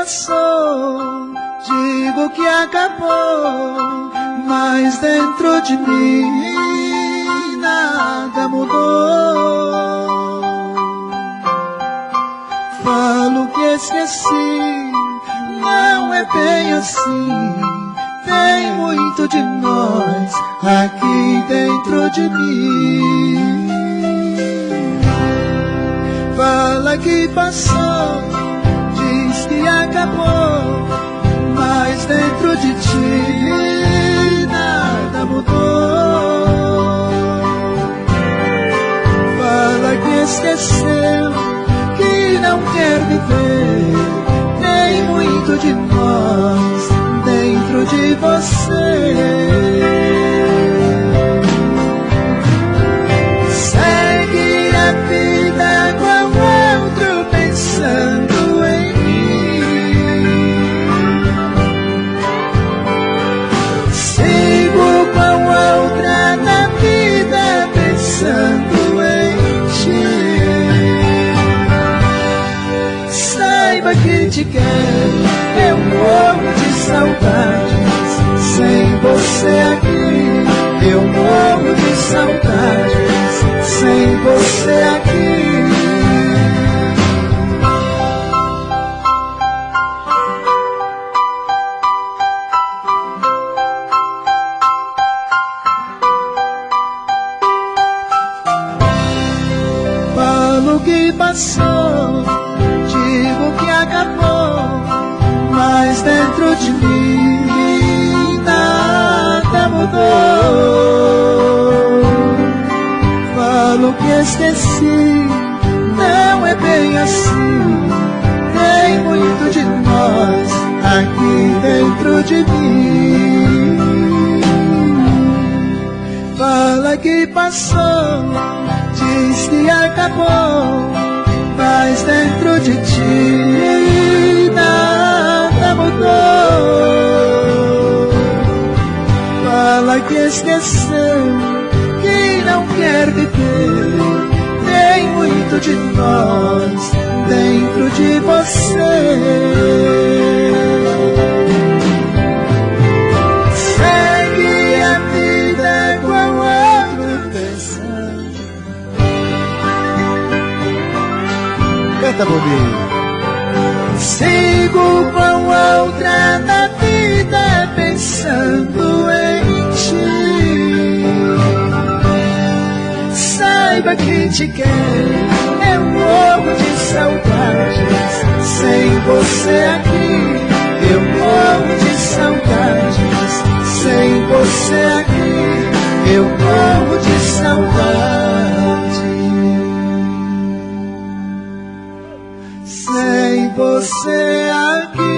passou, digo que acabou, mas dentro de mim nada mudou. Falo que esqueci, não é bem assim. Tem muito de nós aqui dentro de mim. Fala que passou, diz que acabou, mas dentro de ti nada mudou. Fala que esqueceu, que não quer viver. Tem muito de nós dentro de você. Segue a vida com outro pensando em mim. Sigo com outra na vida pensando em ti. Saiba que te quero, eu morro de saudades. Sem você aqui, eu morro de saudades. Sem você aqui. Falo que passou, digo que acabou, mas dentro de mim nada mudou. Falo que esqueci, não é bem assim. Tem muito de nós aqui dentro de mim. Fala que passou, diz que acabou, mas dentro de ti nada mudou. Fala que esqueceu, que não quer viver. Tem muito de nós dentro de você. Segue a vida com outro pensando. Canta, bobinho. Sigo com outra na vida pensando em ti. Saiba que te quero, eu morro de saudades. Sem você aqui, eu morro de saudades. Sem você aqui, eu morro de saudades. Sem você aqui.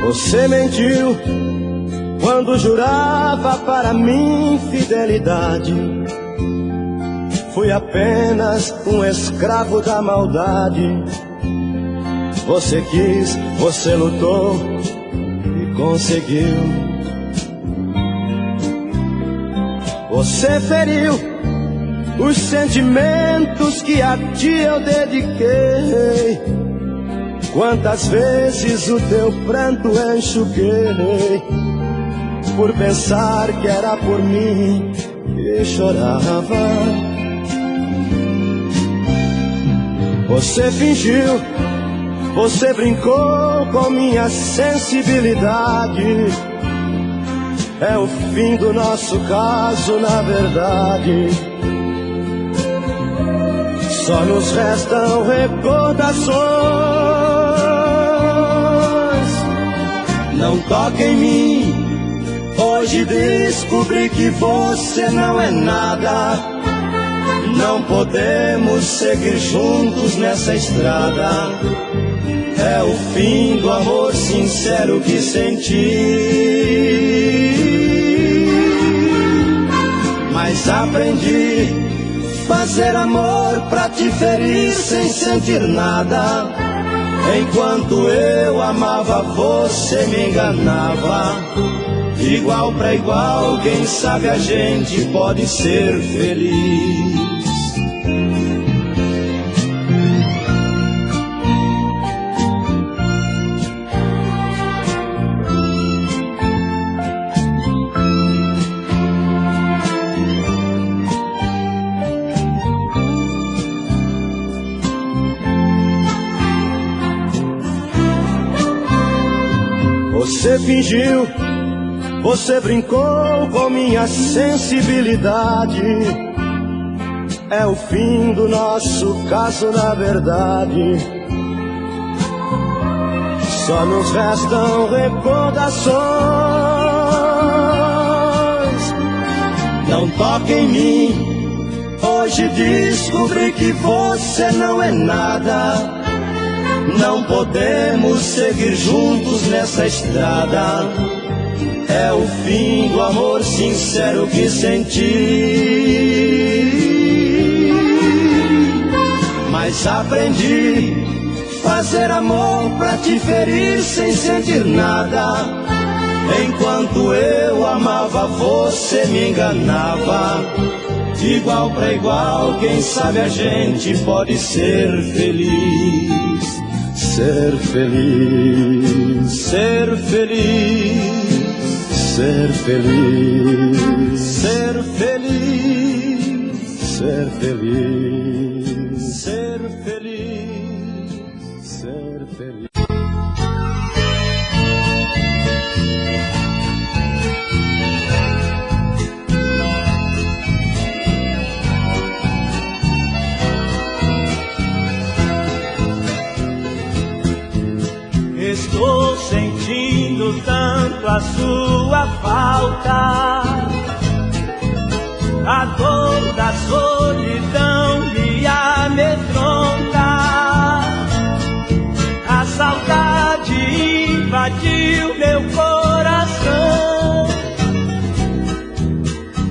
Você mentiu quando jurava para mim fidelidade. Fui apenas um escravo da maldade. Você quis, você lutou e conseguiu. Você feriu os sentimentos que a ti eu dediquei. Quantas vezes o teu pranto enxuguei, por pensar que era por mim que chorava. Você fingiu Você brincou com minha sensibilidade. É o fim do nosso caso, na verdade. Só nos restam recordações. Não toque em mim. Hoje descobri que você não é nada. Não podemos seguir juntos nessa estrada. É o fim do amor sincero que senti. Mas aprendi fazer amor pra te ferir sem sentir nada. Enquanto eu amava, você me enganava. Igual pra igual, quem sabe a gente pode ser feliz. Você fingiu, você brincou com minha sensibilidade. É o fim do nosso caso, na verdade. Só nos restam recordações. Não toque em mim. Hoje descobri que você não é nada. Não podemos seguir juntos nessa estrada. É o fim do amor sincero que senti. Mas aprendi fazer amor pra te ferir sem sentir nada. Enquanto eu amava, você me enganava. De igual pra igual, quem sabe a gente pode ser feliz. Ser feliz, ser feliz, ser feliz, ser feliz, ser feliz, ser feliz, ser feliz. Estou sentindo tanto a sua falta. A dor da solidão me amedronta. A saudade invadiu meu coração.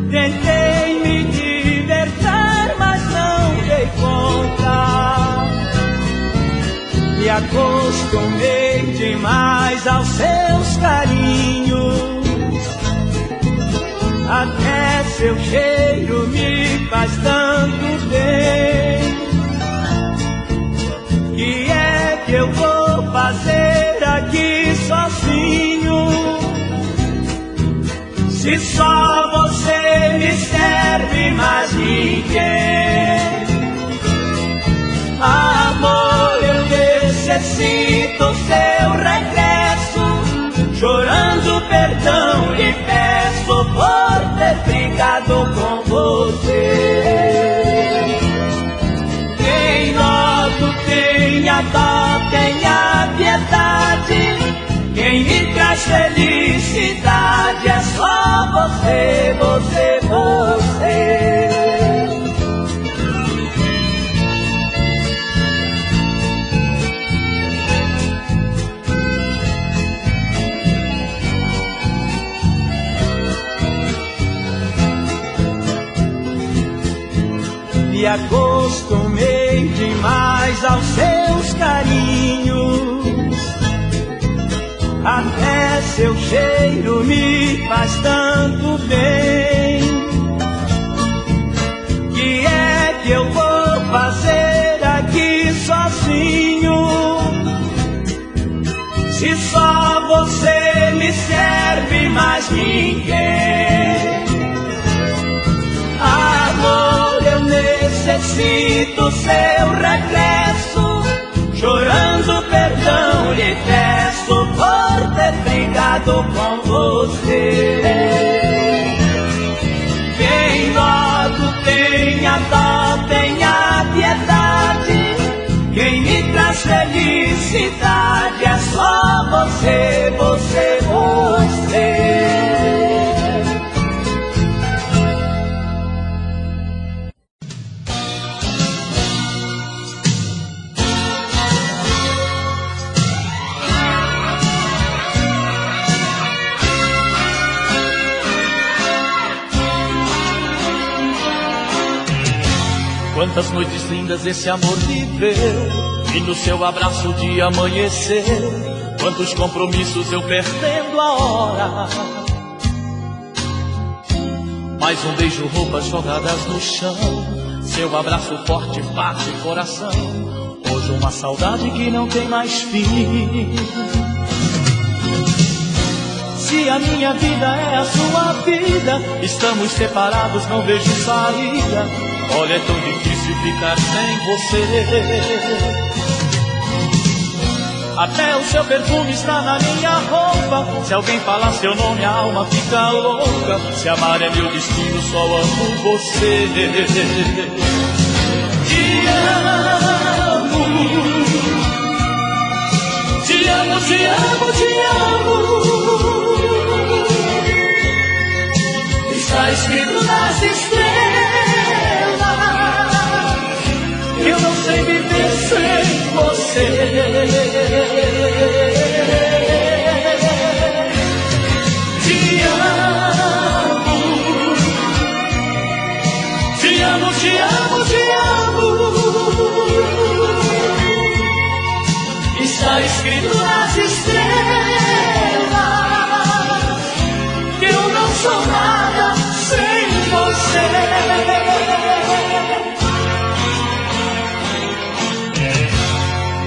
Tentei me libertar, mas não dei conta. Me acostumei demais aos seus carinhos. Até seu cheiro me faz tanto bem. Que é que eu vou fazer aqui sozinho? Se só você me serve, mais ninguém. Amor, eu necessito seu regresso. Chorando perdão lhe peço por ter brigado com você. Tem noto, tenha dó, tenha piedade. Quem me traz felicidade é só você, você, você. Me acostumei demais aos seus carinhos. Até seu cheiro me faz tanto bem. Que é que eu vou fazer aqui sozinho? Se só você me serve, mais ninguém. Amor, eu necessito seu regresso. Chorando perdão sonhado com você. Quem logo tenha dó, tenha piedade. Quem me traz felicidade é só você, você, você. Quantas noites lindas esse amor viveu, e no seu abraço de amanhecer. Quantos compromissos eu perdendo a hora. Mais um beijo, roupas jogadas no chão. Seu abraço forte bate coração. Hoje uma saudade que não tem mais fim. Se a minha vida é a sua vida, estamos separados, não vejo saída. Olha, é tão difícil ficar sem você. Até o seu perfume está na minha roupa. Se alguém falar seu nome, a alma fica louca. Se amar é meu destino, só amo você. Te amo, te amo, te amo, te amo. Está escrito nas estrelas. Eu não sei viver sem você. Te amo, te amo, te amo, te amo. Está escrito nas estrelas que eu não sou nada sem você.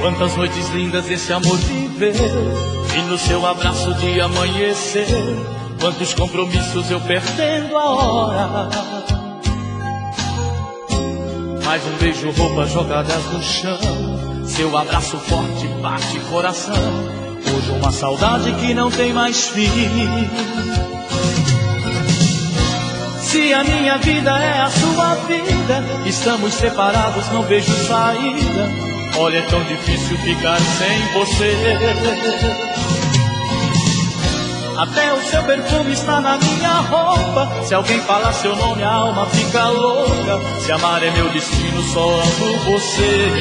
Quantas noites lindas esse amor viveu, e no seu abraço de amanhecer. Quantos compromissos eu perdendo a hora. Mais um beijo, roupas jogadas no chão. Seu abraço forte bate coração. Hoje uma saudade que não tem mais fim. Se a minha vida é a sua vida, estamos separados, não vejo saída. Olha, é tão difícil ficar sem você. Até o seu perfume está na minha roupa. Se alguém falar seu nome, a alma fica louca. Se amar é meu destino, só amo você.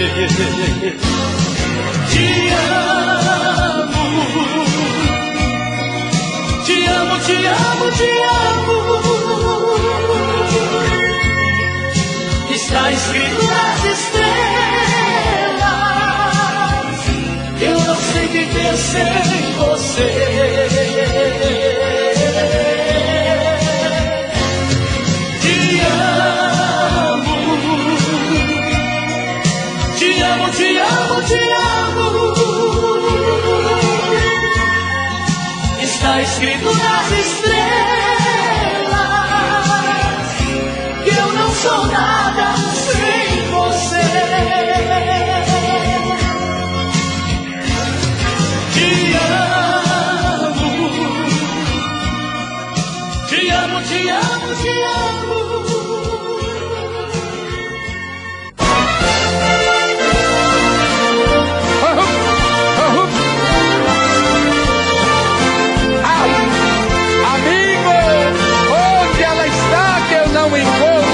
Te amo, te amo, te amo, te amo. Está escrito nas estrelas. Eu não sei viver sem você. Te amo, te amo, te amo, te amo. Está escrito nas estrelas que eu não sou nada sem você. Te amo, te amo, te amo, te amo. Amigo, onde ela está que eu não encontro?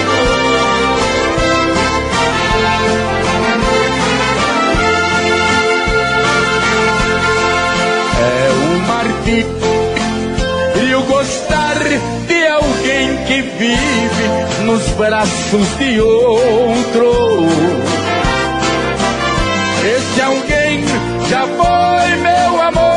E eu gostar de alguém que vive nos braços de outro. Esse alguém já foi meu amor.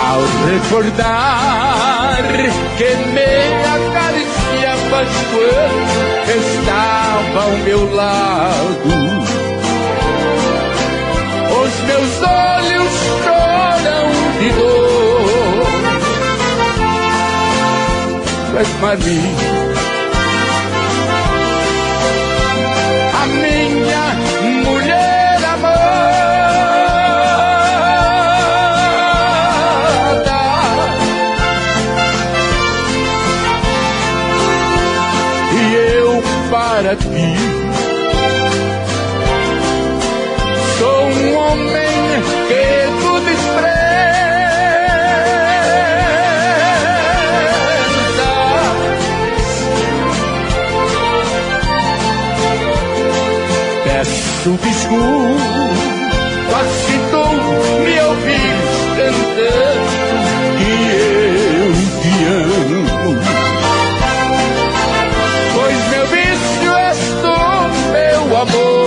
Ao recordar que me acariciavas quando estava ao meu lado, os meus olhos choram de dor. Tu és pra mim para ti. Sou um homem que tu despreza. Peço desculpa se tu me ouvires cantando que eu te amo, pois meu vício és tu, meu amor.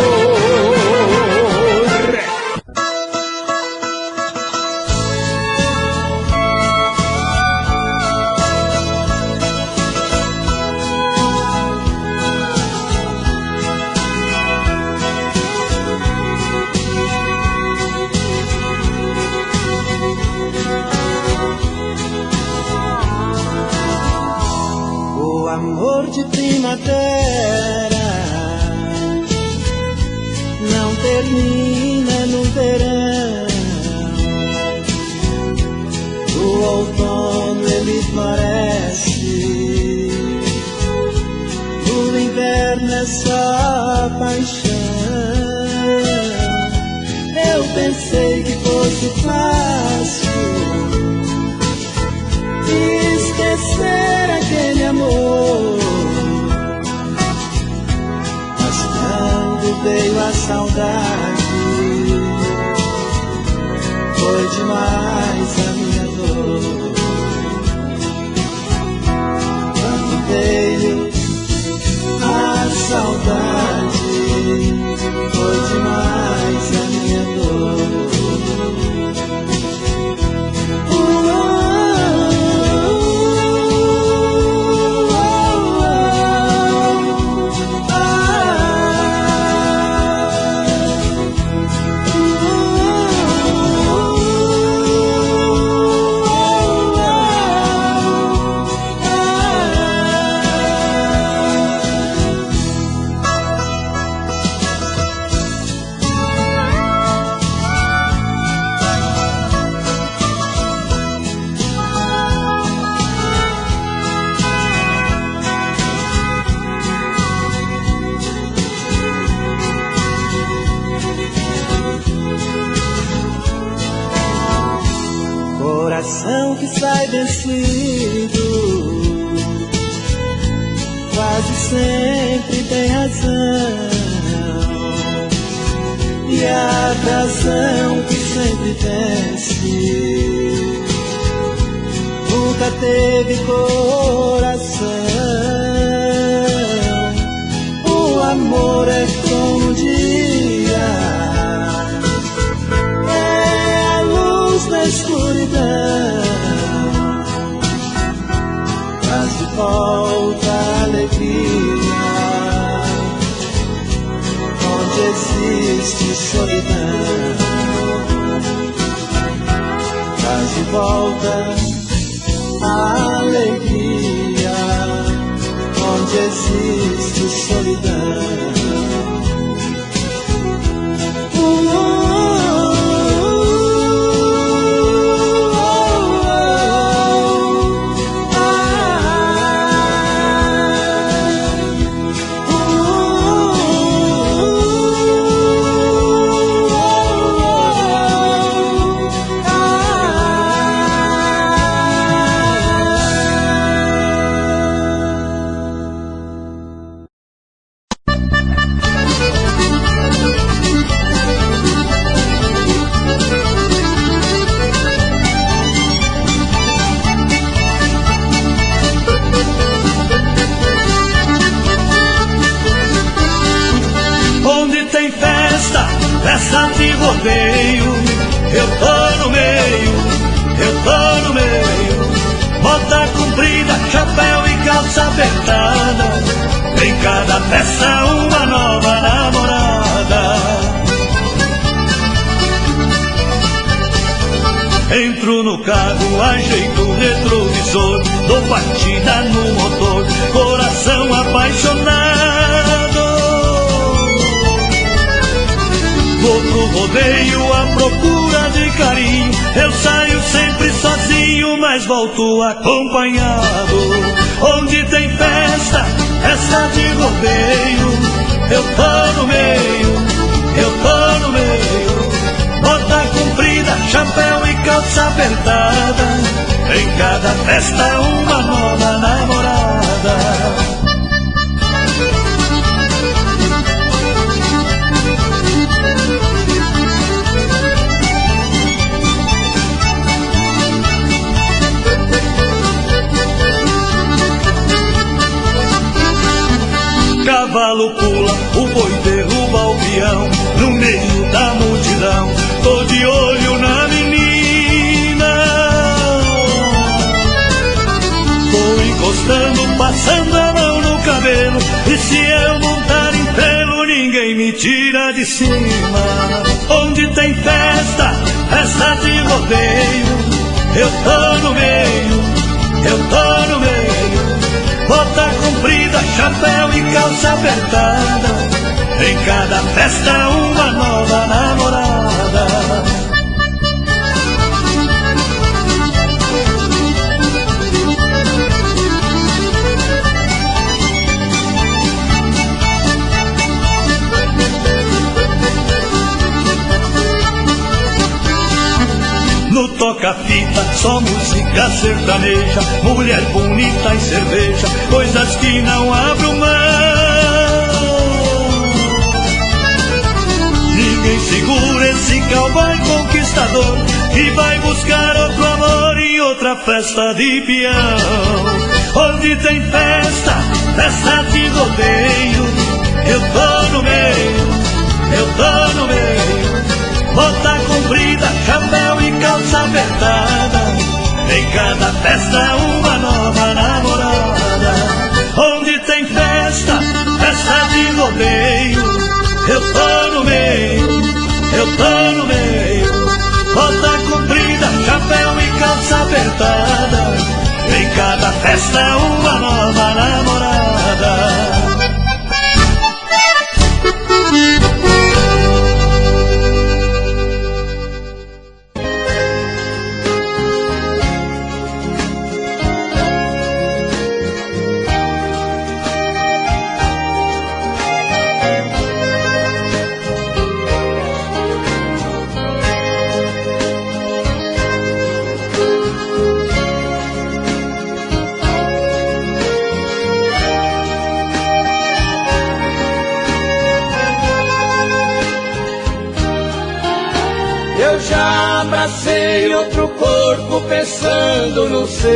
Amor de primavera não termina no verão. No outono ele floresce, no inverno é só paixão. Eu pensei que fosse fácil esquecer aquele amor, mas quando veio a saudade, foi demais a minha dor. Quando veio a saudade, foi demais a minha dor. Coração que sai vencido quase sempre tem razão, e a razão que sempre vence nunca teve coração. O amor é como o dia, é a luz na escuridão, traz de volta a alegria onde existe solidão, traz de volta a alegria onde existe solidão. Festa de rodeio, eu tô no meio, bota comprida, chapéu e calça apertada, em cada peça uma nova namorada. Entro no carro, ajeito o retrovisor, dou partida no motor, coração apaixonado. Vou pro rodeio à procura de carinho, eu saio sempre sozinho, mas volto acompanhado. Onde tem festa, festa de rodeio, eu tô no meio, eu tô no meio. Bota comprida, chapéu e calça apertada, em cada festa uma nova namorada. Cavalo pula, o boi derruba o peão, no meio da multidão, tô de olho na menina. Tô encostando, passando a mão no cabelo, e se eu montar em pelo, ninguém me tira de cima. Onde tem festa, festa de rodeio, eu tô no meio, eu tô no meio. Bota comprida, chapéu e calça apertada, em cada festa uma nova namorada. No toca-fita, só música sertaneja, mulher bonita e cerveja, coisas que não abro mão. Ninguém segura esse cowboy conquistador, que vai buscar outro amor em outra festa de peão. Onde tem festa, festa de rodeio, eu tô no meio, eu tô no meio. Bota comprida, chapéu e calça apertada, em cada festa uma nova namorada. Onde tem festa, festa de rodeio, eu tô no meio, eu tô no meio. Bota comprida, chapéu e calça apertada, em cada festa uma nova namorada. Abracei outro corpo pensando no seu.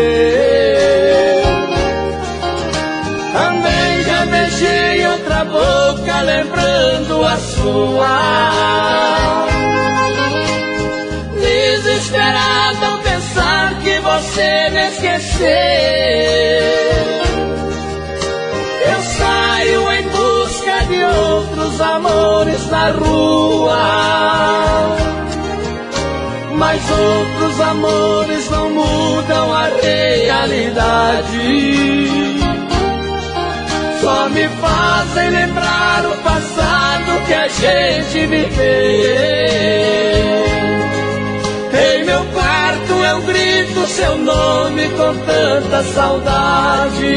Também já beijei outra boca lembrando a sua. Desesperado ao pensar que você me esqueceu, eu saio em busca de outros amores na rua. Mas outros amores não mudam a realidade, só me fazem lembrar o passado que a gente viveu. Em meu quarto eu grito seu nome com tanta saudade.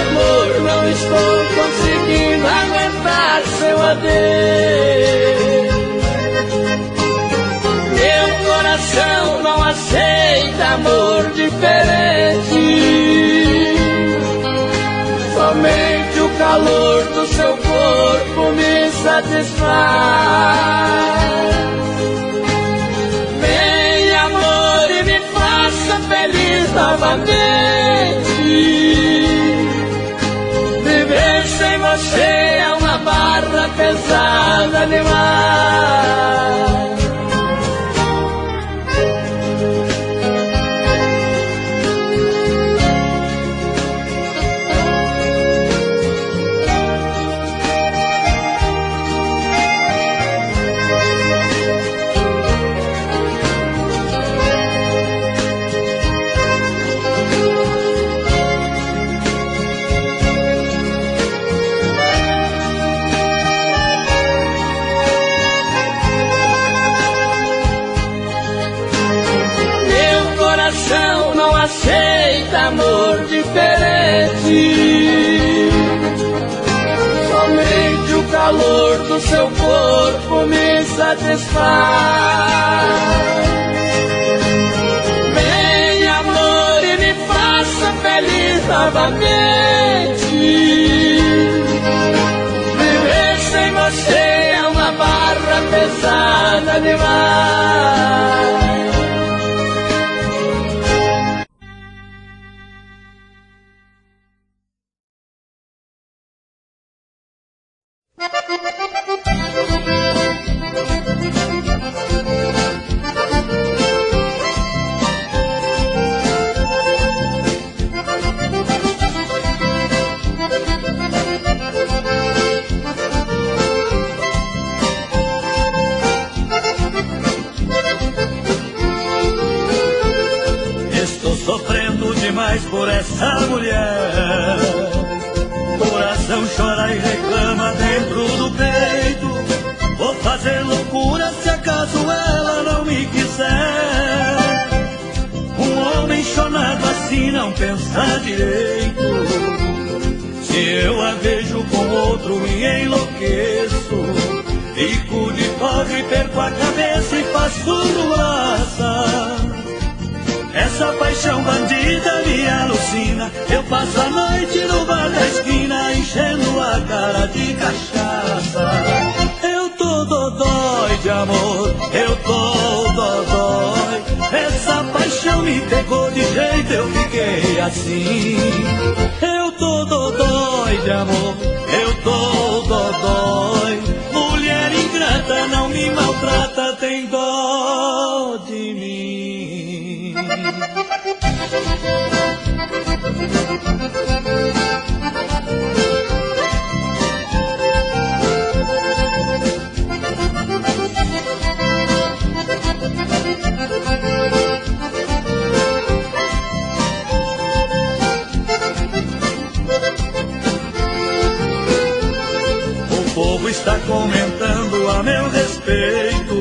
Amor, não estou conseguindo aguentar seu adeus. Coração não aceita amor diferente, somente o calor do seu corpo me satisfaz. Vem amor e me faça feliz novamente. Viver sem você é uma barra pesada demais. o seu corpo me satisfaz. Vem, amor, e me faça feliz novamente. Viver sem você é uma barra pesada demais. Estou sofrendo demais por essa mulher. Coração chora e reclama dentro do peito. Vou fazer loucura se acaso ela não me quiser. Um homem chonado assim não pensa direito. Se eu a vejo com outro me enlouqueço. Fico de pobre, perco a cabeça e faço ruaça. Essa paixão bandida me alucina. Eu passo a noite no bar da esquina enchendo a cara de cachaça. Eu tô dodói de amor, eu tô dodói. Essa paixão me pegou de jeito, eu fiquei assim. Eu tô dodói de amor, eu tô dodói. Mulher ingrata, não me maltrata, tem dó de mim. O povo está comentando a meu respeito.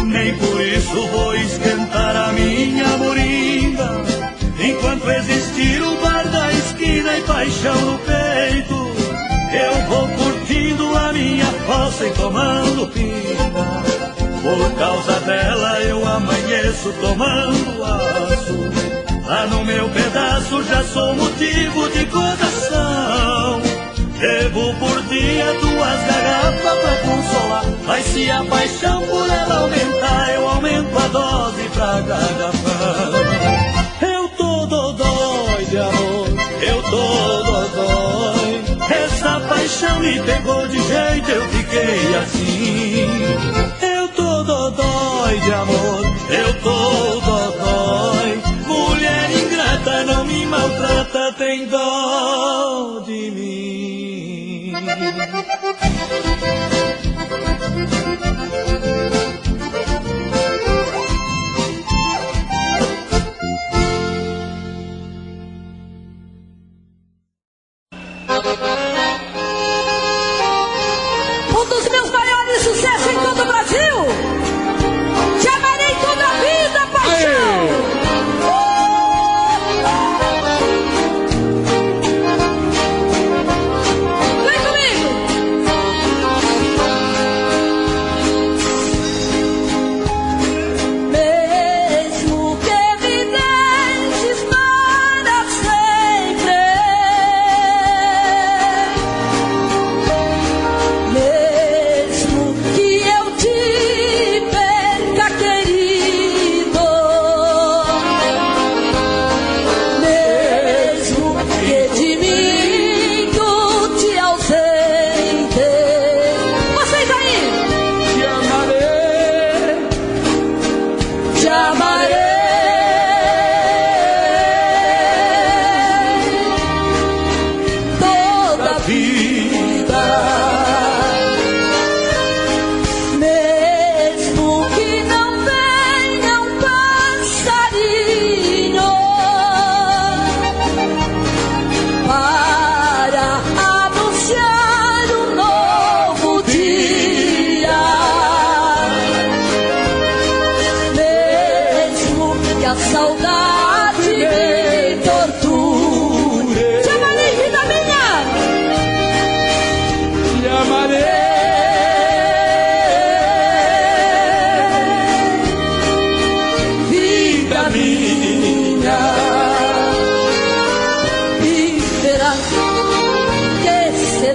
Nem por isso vou esquentar a minha moringa. Enquanto existir o bar da esquina e paixão no peito, eu vou curtindo a minha fossa e tomando pinga. Por causa dela eu amanheço tomando aço. Lá no meu pedaço já sou motivo de gozação. Bebo por dia 2 garrafas pra consolar. Mas se a paixão por ela aumentar, eu aumento a dose pra garrafão. Eu tô dodói de amor, eu tô dodói. Essa paixão me pegou de jeito, eu fiquei assim. Eu tô dodói de amor, eu tô dodói. Mulher ingrata, não me maltrata, tem dó de mim. Um dos meus maiores sucessos em todo o Brasil. Te amarei toda a vida, paixão. Vem comigo.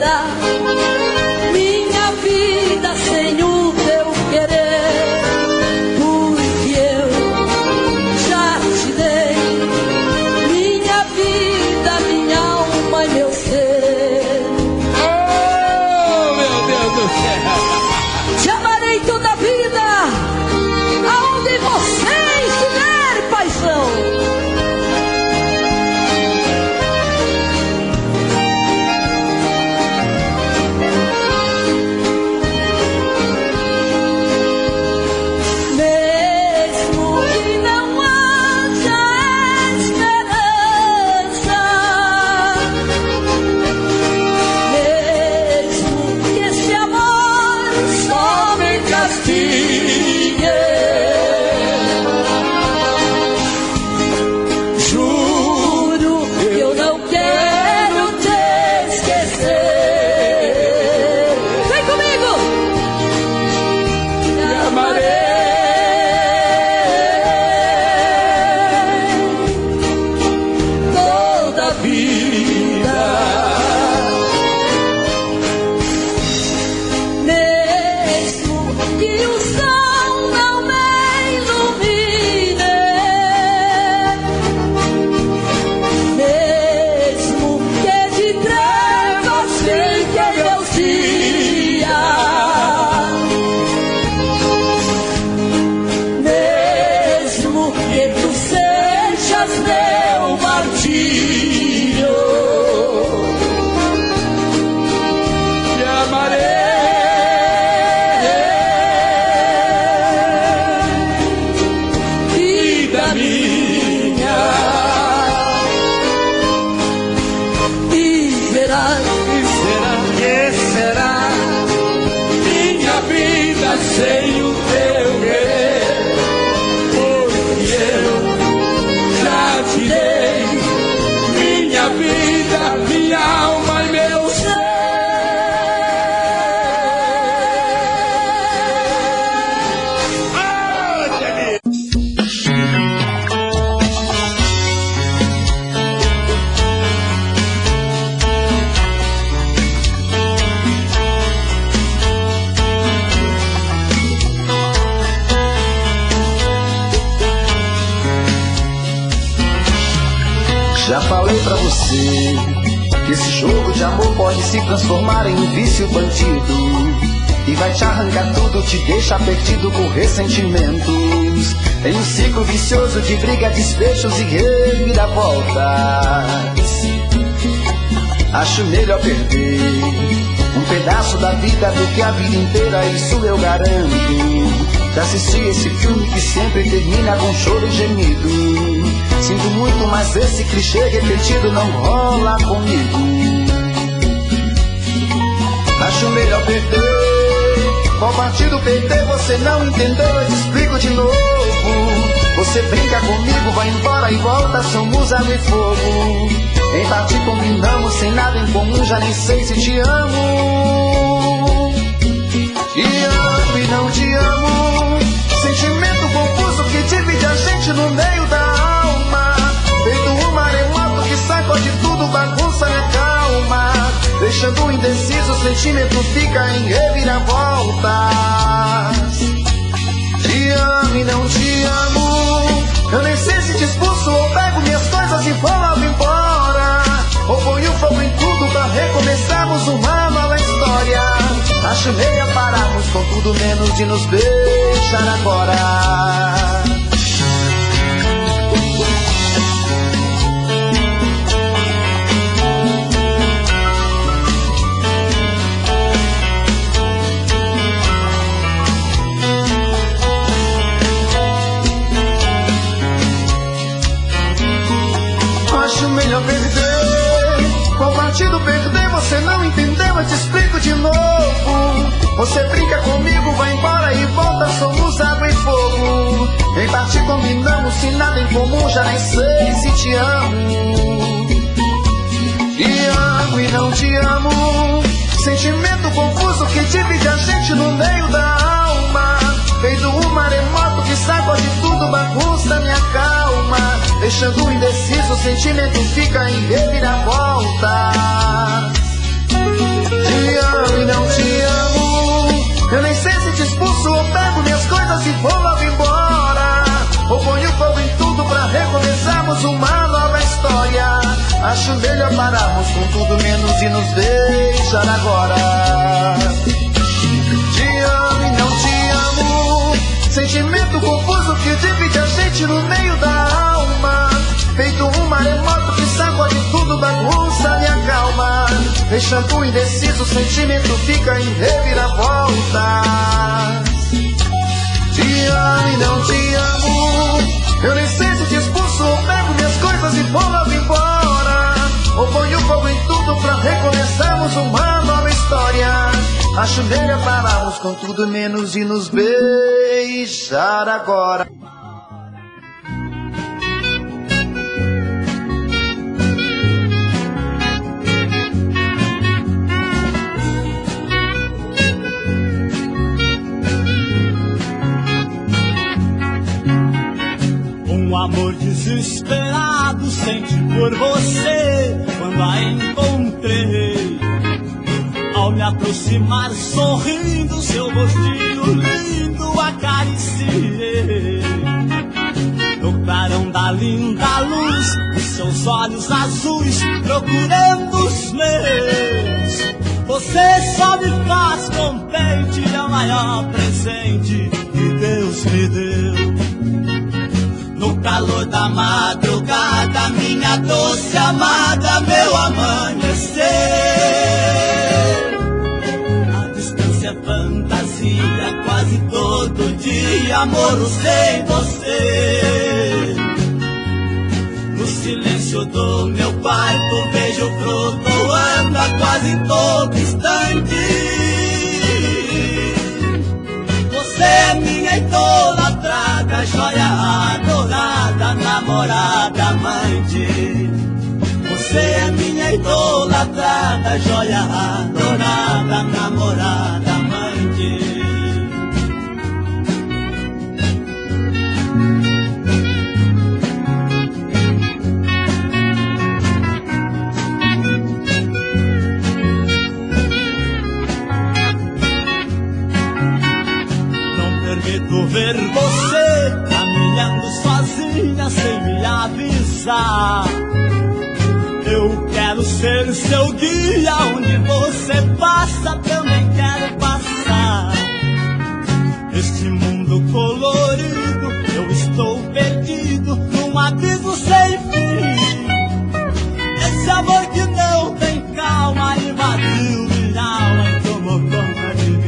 será minha vida sem o teu querer? Porque eu já te dei minha vida, minha alma e meu ser. Oh, meu Deus do céu! Te amarei toda a vida, aonde você estiver, paixão. Sem o teu querer, porque eu já te dei minha vida, minha alma e meu ser. Já falei pra você que esse jogo de amor pode se transformar em um vício bandido e vai te arrancar tudo, te deixar perdido com ressentimentos, em um ciclo vicioso de briga, desfechos e reviravoltas. Acho melhor perder um pedaço da vida do que a vida inteira, isso eu garanto. Já assisti esse filme que sempre termina com choro e gemido. Sinto muito, mas esse clichê repetido não rola comigo. Acho melhor perder. Qual partido perder? Você não entendeu, eu te explico de novo. Você brinca comigo, vai embora e volta, somos água e fogo. Em partir combinamos, sem nada em comum, já nem sei se te amo. Te amo e não te amo. Sentimento confuso que divide a gente no meio da alma. Feito um maremoto que sacode tudo, bagunça minha calma. Deixando indeciso, o sentimento fica em reviravoltas. Te amo e não te amo. Eu nem sei se te expulso ou pego minhas coisas e vou logo embora, ou ponho fogo em tudo pra recomeçarmos uma nova história. Acho meio pararmos com tudo menos de nos deixar agora. Acho melhor perder. Qual partido perder? Você não entendeu, eu te explico de novo. Você brinca comigo, vai embora e volta, somos água e fogo. Em parte combinamos, se nada em comum, já nem sei se te amo. Te amo e não te amo. Sentimento confuso que divide a gente no meio da alma. Feito um maremoto que sacode tudo, bagunça minha calma. Deixando indeciso, o sentimento fica em reviravolta. Acho melhor pararmos com tudo menos e nos deixar agora. Te amo e não te amo, sentimento confuso que divide a gente no meio da alma. Feito um maremoto que sacode tudo, bagunça, me acalma. Deixando indeciso, o sentimento fica em reviravolta. Te amo e não te amo, eu nem sei se te expulso ou pego minhas coisas e vou logo embora. Ou ponho fogo em tudo pra recomeçarmos uma nova história. Acho melhor pararmos com tudo menos e nos beijar agora. Um amor desesperado senti por você quando a encontrei. Ao me aproximar sorrindo, seu rostinho lindo acariciei. No clarão da linda luz, os seus olhos azuis procurando os meus. Você só me faz contente, é o maior presente que Deus me deu. No calor da madrugada, minha doce amada, meu amanhecer. A distância é fantasia, quase todo dia, amor sem você. No silêncio do meu quarto, vejo flutuando a quase todo instante. Você é minha idolatrada, joia adorada, namorada, amante. Você é minha idolatrada, joia adorada, namorada, amante. Permito ver você caminhando sozinha sem me avisar. Eu quero ser seu guia, onde você passa também quero passar. Este mundo colorido, eu estou perdido num abismo sem fim. Esse amor que não tem calma invadiu minha alma e tomou conta de mim.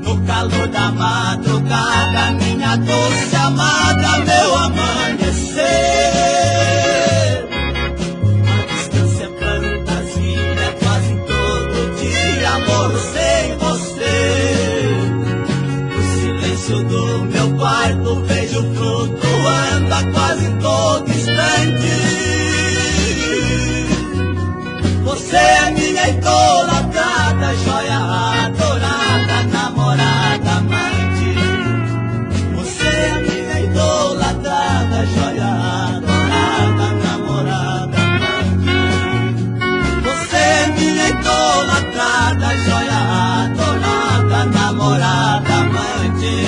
No calor da madrugada, minha doce amada, meu amanhecer. A distância é fantasia, quase todo dia, amor sem você. No silêncio do meu quarto, vejo flutuando a quase todo instante. Você é minha idolatrada, joia adorada, namorada, amante. Você é minha idolatrada, joia adorada, namorada, amante. Você é minha idolatrada, joia adorada, namorada, amante.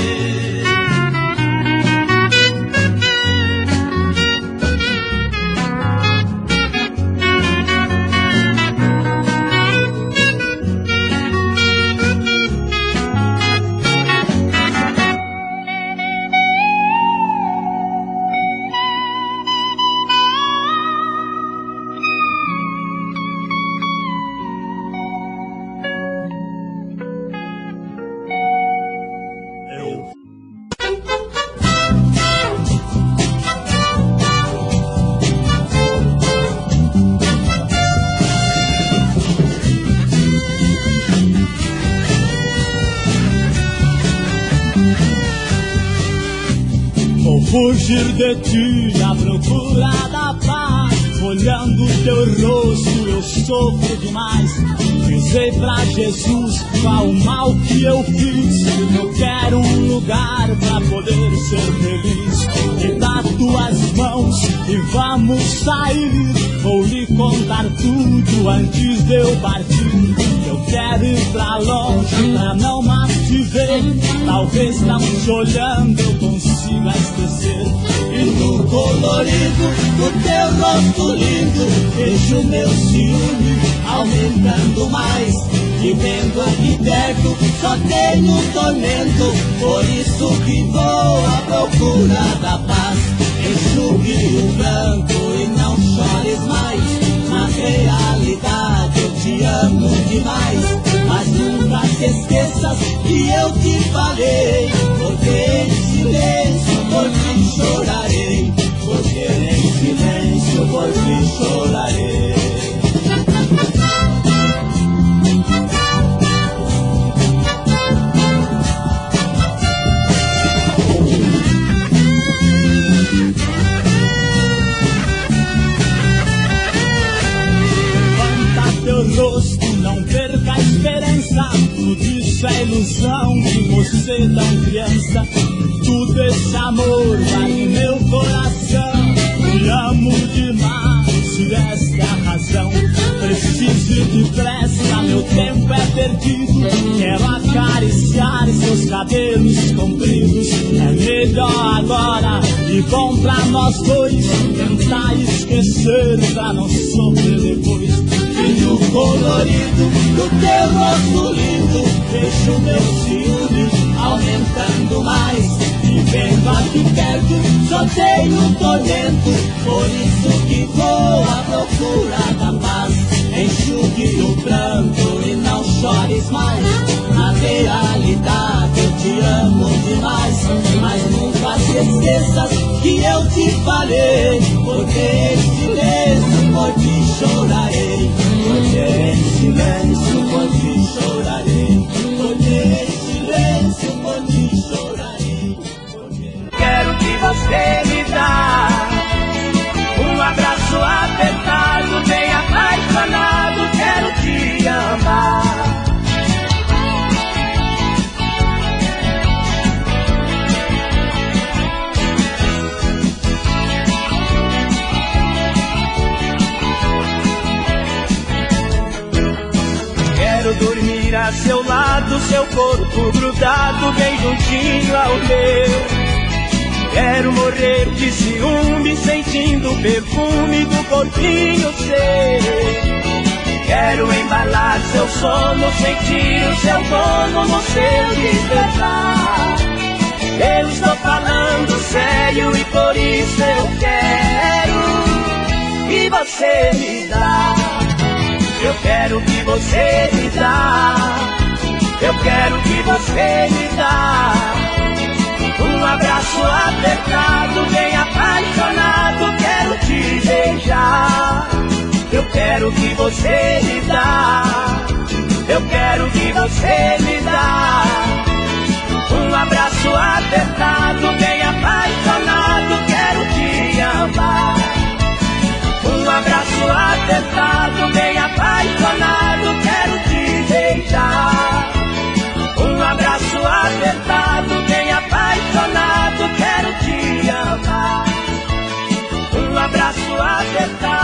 Fugir de ti à procura da paz, olhando teu rosto eu sofro demais. Dizei pra Jesus qual o mal que eu fiz. Eu quero um lugar pra poder ser feliz. Me dá tuas mãos e vamos sair. Vou lhe contar tudo antes de eu partir. Eu quero ir pra longe pra não mais te ver. Talvez não te olhando eu consiga esquecer. E no colorido do teu rosto lindo vejo meu ciúme aumentando mais. E vendo aqui perto só tenho tormento, por isso que vou à procura da paz. Enxugue o pranto e não chores mais. Na realidade eu te amo demais, mas nunca te esqueças que eu te falei. Porque em silêncio por ti chorarei, porque em silêncio por ti chorarei. Rosto, não perca a esperança. Tudo isso é ilusão de você tão criança. Tudo esse amor vai no meu coração. Te amo demais, e esta é a razão. Preciso ir depressa, meu tempo é perdido. Quero acariciar seus cabelos compridos. É melhor agora e bom pra nós dois tentar esquecer pra não sofrer depois. E no colorido do teu rosto lindo vejo meu ciúme aumentando mais. E vendo aqui perto só tenho tormento, por isso que vou à procura da paz. Enxugue o pranto e não chores mais. Na realidade eu te amo demais, mas nunca te esqueças que eu te falei. Porque em silêncio por ti chorarei, porque em silêncio por ti chorarei, porque em silêncio por ti chorarei. Quero que você me dá um abraço apertado, bem apaixonado, quero te amar. Quero dormir a seu lado, seu corpo grudado bem juntinho ao meu. Quero morrer de ciúme, sentindo o perfume do corpinho seu. Quero embalar seu sono, sentir o seu dono no seu despertar. Eu estou falando sério e por isso eu quero que você me dá. Eu quero que você me dá. Eu quero que você me dá um abraço apertado, bem apaixonado, quero te beijar. Eu quero que você me dá. Eu quero que você me dá um abraço apertado, bem apaixonado, quero te amar. Um abraço apertado, bem apaixonado, quero te beijar. Um abraço apertado, bem apaixonado, quero te amar. Um abraço apertado.